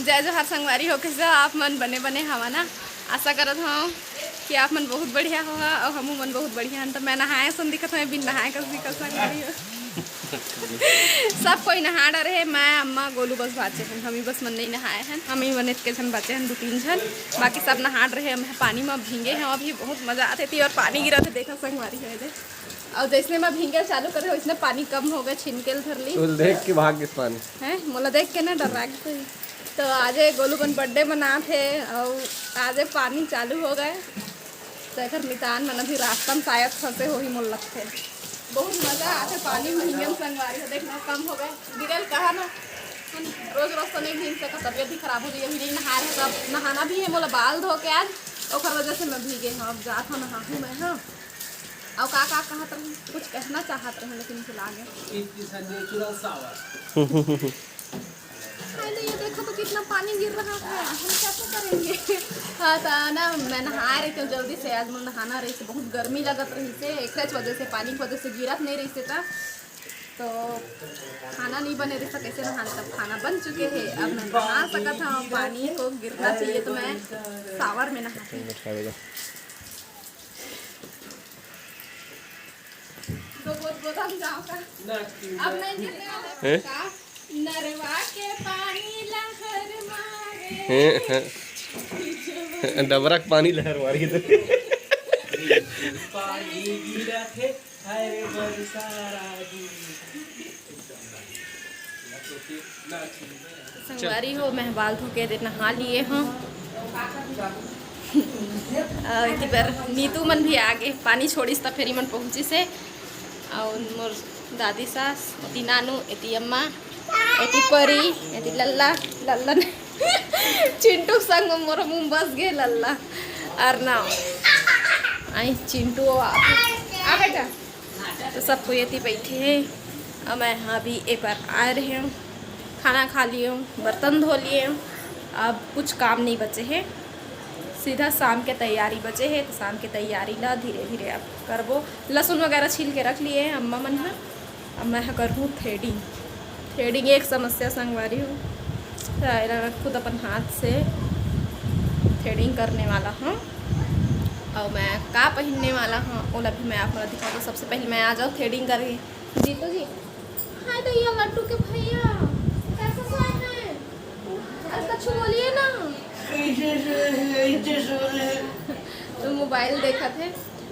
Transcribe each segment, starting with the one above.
जय जोहार संगवारी हो कैसे आप मन बने बने हवा ना। आशा करत हूँ कि आप मन बहुत बढ़िया हो और हम मन बहुत बढ़िया हैं। तो मैं नहाए सन दिखत हूँ बिन नहाए कस दिखत संगवारी हो। सब कोई नहा डरे है। मैं अम्मा गोलू बस बाचे हैं, हम ही बस मन नहीं नहाए हैं। हम ही बने के जन बाचे हैं 2-3 जन, बाकी सब नहा रहे हैं। हम पानी में भींगे हैं, अभी बहुत मजा आती थी और पानी गिरा थे देखा संगवारी है। और जैसे मैं भींगे चालू करे वैसे पानी कम हो गया, छिनकेल धर ली। देख के भाग इस पानी है मोला देख के ना डर रहा। तो आज गोलू बन बर्थडे मना थे और आज पानी चालू हो गए। तो एक नितान मन अभी रास्ता में शायद फंसे हो ही मोल लगते। बहुत मजा आते पानी में भींगे संगवारी। देखना कम हो गए गिरल कहा ना, रोज रोज तो नहीं भीग सका, तबियत भी खराब हो गई। अभी नहीं नहा रहे, तब नहाना भी है। मोला बाल धो के आज और वजह से मैं भीगे हाँ। अब जात हूँ नहाऊँ मैं हाँ। और का कहत रहूँ, कुछ कहना चाहत रहूँ लेकिन फिर आगे ये देखो तो कितना पानी गिर रहा है, हम कैसे करेंगे। हाँ तो ना मैं नहा रही थी जल्दी से। आज मैं नहाना रही थी, बहुत गर्मी लगत रही से एक वजह से, पानी की वजह से गिरत नहीं रही से। तो खाना नहीं बने रही था, कैसे नहाने। तब खाना बन चुके हैं, अब मैं नहा सका था। पानी को गिरना चाहिए तो मैं सावर में नहाती। तो गोदाम जाओ का अब नहीं गिरने वाला का नरवा के पानी लहर मारे डबरक पानी लहर मारी तो पानी गिरा थे हरे बरसारा संगवारी हो। मैं बाल धो के नहा लिए हूँ। बार नीतू मन भी आगे पानी छोड़ीस तब फेरी मन पहुँची से। और मोर दादी सास एती नानू एती अम्मा एती परी एती लल्ला लल्लन चिंटू संग मोर मुँह बस गए लल्ला और ना आई चिंटू आ बेटा। तो सब कोई एती बैठे हैं और मैं अभी एक बार आ रही हूँ। खाना खा लिए हूँ, बर्तन धो लिए हूँ, अब कुछ काम नहीं बचे हैं। सीधा शाम के तैयारी बचे है। तो शाम की तैयारी ला धीरे धीरे अब करबो। लहसुन वगैरह छील के रख लिए हैं अम्मा मन है। अब मैं करूँ थ्रेडिंग। थ्रेडिंग एक समस्या संगवारी हूँ, खुद अपन हाथ से थ्रेडिंग करने वाला हूँ। और मैं का पहनने वाला हूँ ओला भी मैं आपको दिखा दूँ। सबसे पहले मैं आ जाऊँ थ्रेडिंग करके। जीतू जी हाय तो ये लड्डू के भैया कैसा स्वाद है, आज कछु बोलिए ना। तो मोबाइल देखा थे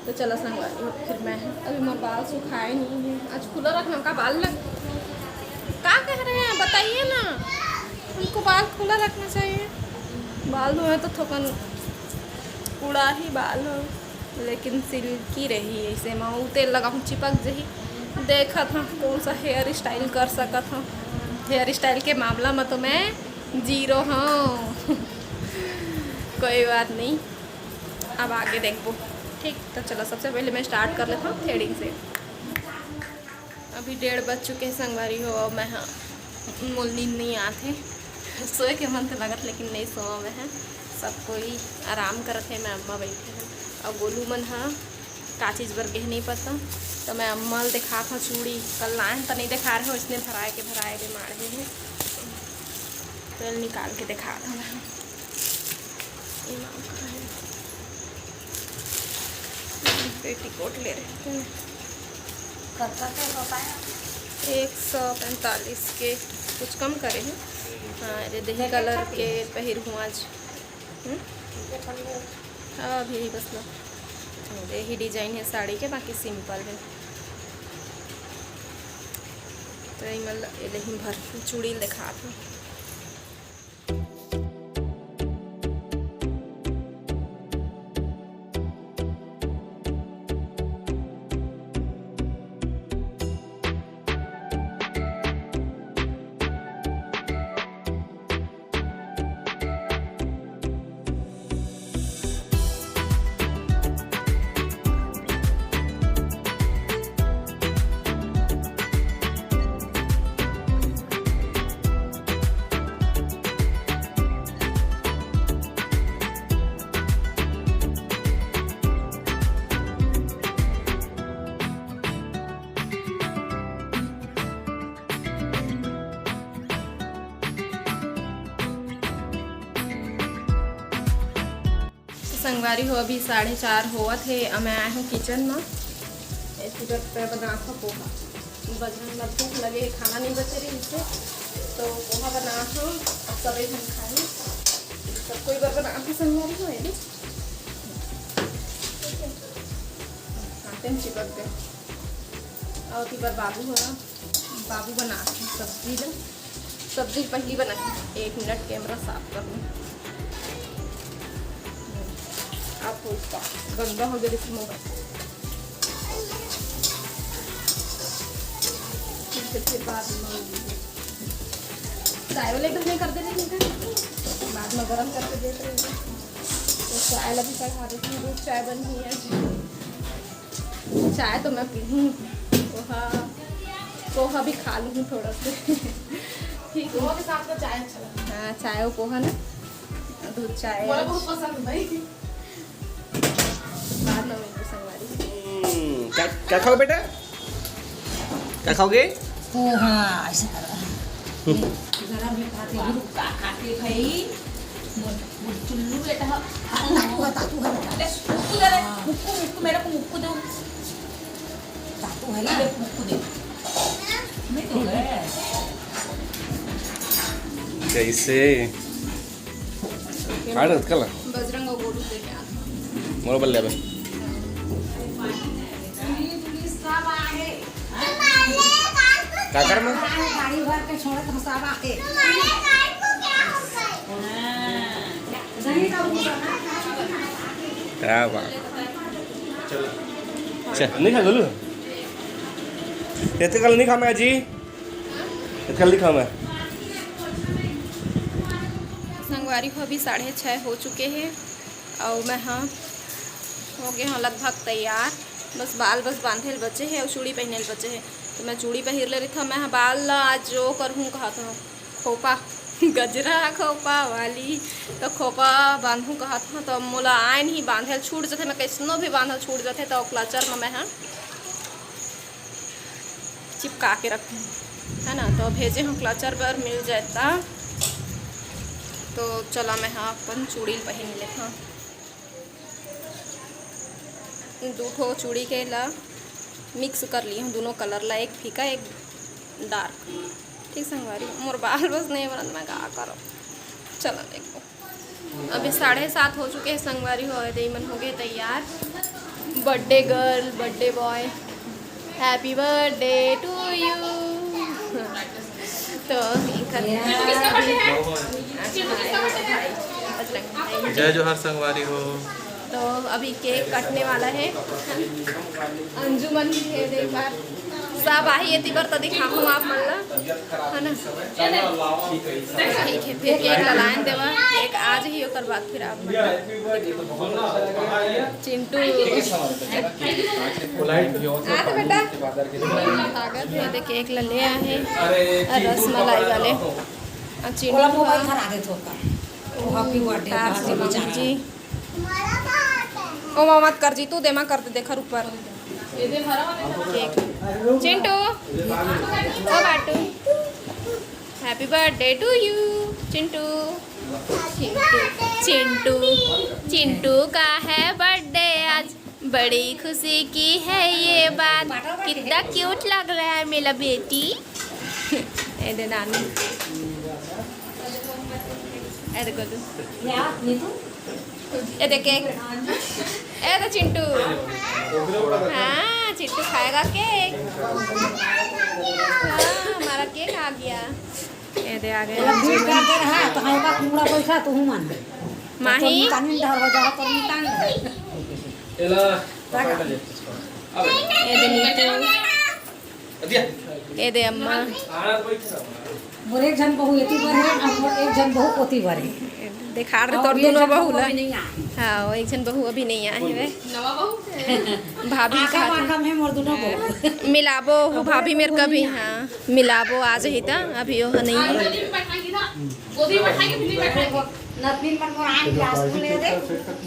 तो चलो संगवारी। फिर मैं अभी मैं बाल सुखाए नहीं है, आज खुला रखना का बाल लग का कह रहे हैं बताइए ना। उनको बाल खुला रखना चाहिए। बाल धोए तो थोकन कूड़ा ही बाल हो लेकिन सिल्की रही ऐसे मैं तेल लगा हूँ चिपक जही। देखा था कौन सा हेयर स्टाइल कर सका था। हेयर स्टाइल के मामला में तो मैं 0 हूँ। कोई बात नहीं, अब आगे देखो ठीक। तो चलो सबसे पहले मैं स्टार्ट कर लेता हूँ थ्रेडिंग से। अभी 1:30 बज चुके हैं संगवारी हो। और मैं हाँ मोल नींद नहीं आते, सोए के मन तो लगत लेकिन नहीं सोआ हुए हैं। सब कोई आराम करते हैं, मैं अम्मा बैठे हैं। और गोलू मन हाँ का चीज़ बर गह नहीं पता। तो मैं अम्मा दिखा था चूड़ी कल लाए तो नहीं दिखा रहे हो, इसने भराए के मार रहे हैं। तो निकाल के दिखा था मैं पेटीकोट ले रहे हैं 145 के, कुछ कम करे हैं। हाँ ये दही कलर के पहिर हूँ आज। हाँ अभी यही बस लो यही डिजाइन है साड़ी के, बाकी सिंपल है। तो यही भर चूड़ी दिखा था। संगवारी हो अभी 4:30 हुआ थे। अब मैं आया हूँ किचन में। पूजा पे बना था पोहा। बजरंग में भूख लगे, खाना नहीं बचे रही इससे, तो पोहा बना हो। अब सभी हम खाएँ, सब कोई बार बना के संगवारी हो है खाते हैं चिपक गए। और की बार बाबू हो रहा, बाबू बना सब्जी पहली बना। 1 मिनट कैमरा साफ कर लूँ। आप उसका गंदा हो गया देखिए मोबाइल। फिर बाद में चाय वाले घर में कर देते हैं, बाद में गर्म करके देते हैं। तो चाय लगी चढ़ा देती हूँ। दूध चाय बन रही है। चाय तो मैं पी लूँ, पोहा भी खा लूँ थोड़ा सा। ठीक है, के साथ में चाय अच्छा लगता है। हाँ, चाय और पोहा ना, दूध चाय बहुत पसंद भाई। बाद में मेरी संगवारी क्या खाओगे बेटा? क्या खाओगे? पोहा ऐसा करो। जरा भी खाते ही रुका खाते भाई। चुल्लू बेटा तातू है बेटा। मुक्कू दे रे, मुक्कू मेरे को मुक्कू दो। तातू है ले मुक्कू दे। मैं तो है कैसे खाड़ कल बजरंग और गोलू लेके आ मोर बल्ले बे काकर में गाड़ी भर के छोड़ के हसावा के क्या बात। चल नहीं खा गोलू, ये कल नहीं खा मैं जी, कल नहीं खा मैं। संगवारी को अभी 6:30 हो चुके हैं और मैं हाँ हो गए हाँ लगभग तैयार। बस बाल बस बांधे बचे हैं और चूड़ी पहने बचे हैं। तो मैं चूड़ी पहन ले रही था। मैं बाल आज जो करूँ कहा था खोपा गजरा खोपा वाली, तो खोपा बांधूँ कहा था। तो मोला आए नहीं बांधे छूट जाते, मैं कैसनो भी बांधल छूट जाते। तो क्लचर में मैं हाँ चिपका के रखूँ है ना। तो भेजे हम क्लचर पर मिल जाता। तो चला मैं हाँ अपन चूड़ी पहन ले। हाँ 2 ठो चूड़ी के ला मिक्स कर ली हूँ, दोनों कलर ला, एक फीका एक डार्क। ठीक संगवारी, मोर बाल बस नहीं बनत, मैं क्या करो। चलो देखो अभी 7:30 हो चुके हैं। संगवारी हो गए मन हो गए तैयार। Birthday girl birthday boy happy birthday to you. तो जय जोहार संगवारी हो। तो अभी केक कटने वाला है। अंजुमन भी है, एक बार सब आई है तिबर तो दिखाऊँ आप मन ला है ना। ठीक है, फिर केक ललायन देवा। केक आज ही ओकर बाद फिर आप चिंटू आते बेटा ताकत है दे केक ले आए हैं रसमलाई वाले। चिंटू मोबाइल खरा दे थोका ओ हैप्पी बर्थडे जी। ओ मत कर जी, तू देमा कर दे देखर ऊपर केक। चिंटू ओ Batu happy birthday to you. Chintu Chintu Chintu Chintu का है बर्थडे आज, बड़ी खुशी की है ये बात। कितना क्यूट लग रहा है मेरा बेटी। ऐसे नानी ऐसे कर दो। ये देख केक, ए तो चिंटू। हाँ चिंटू खाएगा केक। हाँ हमारा केक आ गया। ये दे आ गया। बीट करते रहा तो हम का कुमड़ा पैसा तो हूं मान माही कानून डर हो जा तो निकाल एला ये दे नीतू, ये दे अम्मा। मोर एक जन बहू एती बर है और एक जन बहू पोती बर है। दिखा रहे तो दोनों बहू ला। नहीं आए। हाँ वो एक जन बहू अभी नहीं आई है। भाभी आका कहा पाका में मोर दोनों बहू मिलाबो हो भाभी मेरे कभी। हाँ मिलाबो आज ही था, अभी वो नहीं है। नतनी मन मोर आन क्लास को ले दे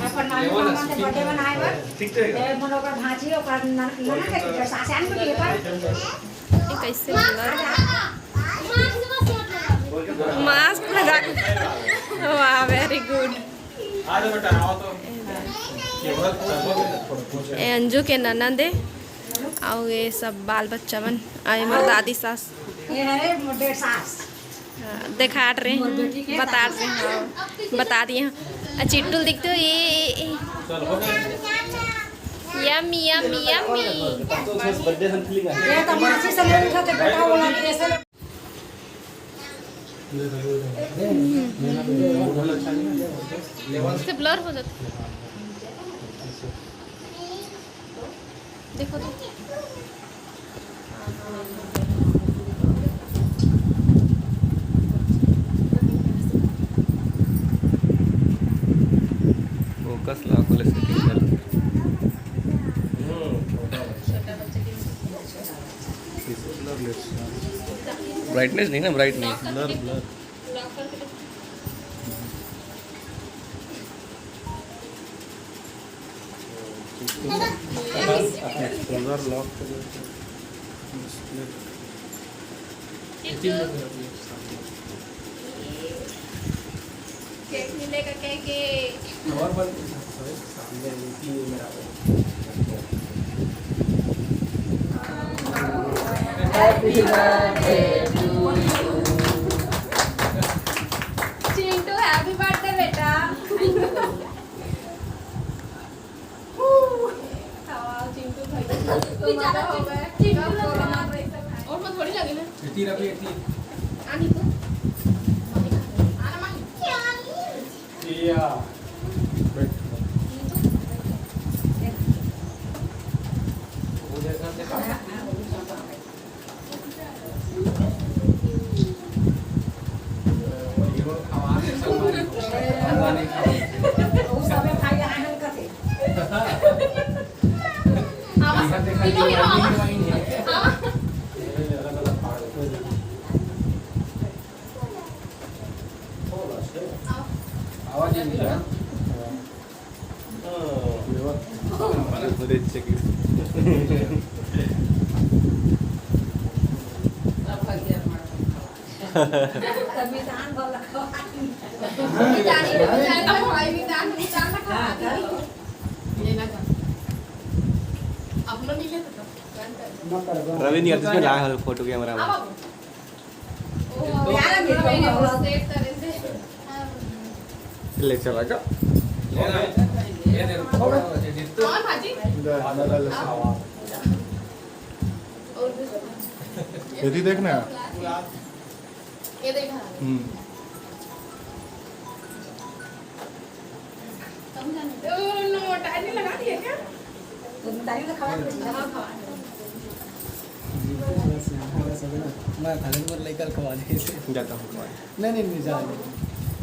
अपन नानी मामा के बर्थडे बनाए बर ठीक है। ए मनोकर भाजी ओकर नना के सासान को लिए पर ये कैसे लगा मास्क लगा। वाह वेरी गुड। आज बेटा आओ तो ए अंजू के ननद है और ये सब बाल बच्चा बन आए मोर दादी सास ये है मोटे सास दिखा रहे हैं बता रहे हैं हाँ, बता दिए हैं चिट्टू दिखते हो ये चल हो गया यम्मी यम्मी यम्मी बर्थडे हम फीलिंग आ ये तो मासी से ले उठा के बेटा वाला ऐसे से ब्लर हो जाता देखो तो फोकस ला पुलिस सेटिंग कर ब्राइटनेस नहीं ना ब्राइट नहीं blur blur colour lock cake मिलेगा केक और बल सामने नीति मेरा चिंटू हैप्पी बर्थडे बेटा चिंटू भाई तो मजा हो गया और मैं थोड़ी लगी ना इतनी रखी इतनी आनी तो आना मांग या बैठ वो जैसा देखा ये खावा से सब नहीं खावा उस समय भाई आनंद का थे हीरो हीरो आवाज नहीं आ बड़े अच्छे की संविधान वाला जानी का भाई भी दान रखा ये ना अपना नहीं लेता तो रवि नहीं इसमें लाया है फोटो कैमरा में यार मेरे स्टेट तरह से ले चला का ये दे थोड़ा जितने कौन भाजी और यदि देखना ये देखा मोटा नहीं लगा दिया क्या तुम दाई का खावा मैं खाने को लेकर खवा दे जाता हूँ नहीं नहीं नहीं जा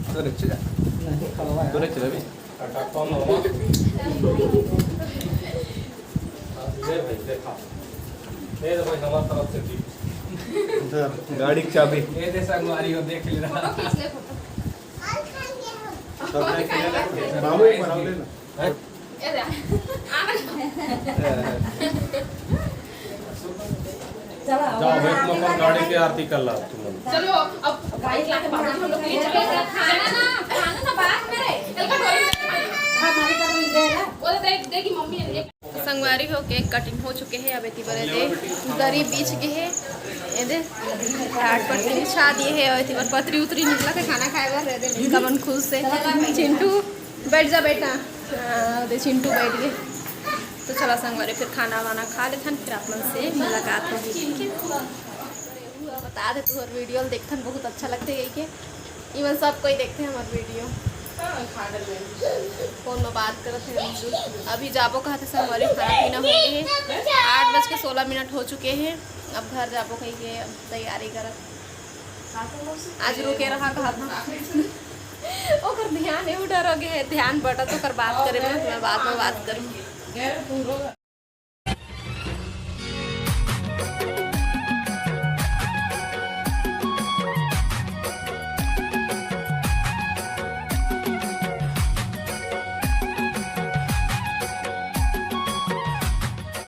तो अच्छे जा नहीं खवा तो अच्छे रवि टाटा कौन हो ये भाई देखा ये तो भाई हमारी तरफ से ठीक गाड़ी की चाबी ये दे संगवारी हो देख ले रहा फोटो खींच ले फोटो बाबू बनाओ लेना ये दे चलो जाओ भाई तुम अपन गाड़ी की आरती कर ला तुम चलो अब गाड़ी लाके बाहर हम लोग के लिए चलो खाना ना बात मेरे चल का हां मालिक का मिल जाएगा वो देखी मम्मी ने संगवारी हो केक कटिंग हो चुके हैं अब एती बरे दे दरी बीच के है ये दे टाट पर बिछा दिए है और एती पर पतरी उतरी निकला के खाना खाएगा रह दे इसका मन खुश से चिंटू बैठ जा बेटा दे चिंटू बैठ गए तो चला संगवारी फिर खाना वाना खा लेथन फिर अपन से मुलाकात होगी बता दे तू और वीडियो देखथन बहुत अच्छा लगते है के इवन सब कोई देखते हैं हमारे वीडियो फोन में बात करते हैं अभी जाबो कहते से हमारे खाना पीना हो गए हैं 8:16 हो चुके हैं अब घर जाबो कहीं के अब तैयारी करत आज रुके रहा कहा था ओकर ध्यान है उधर हो गए ध्यान बटा तो कर बात करे मैं बाद में बात करूँ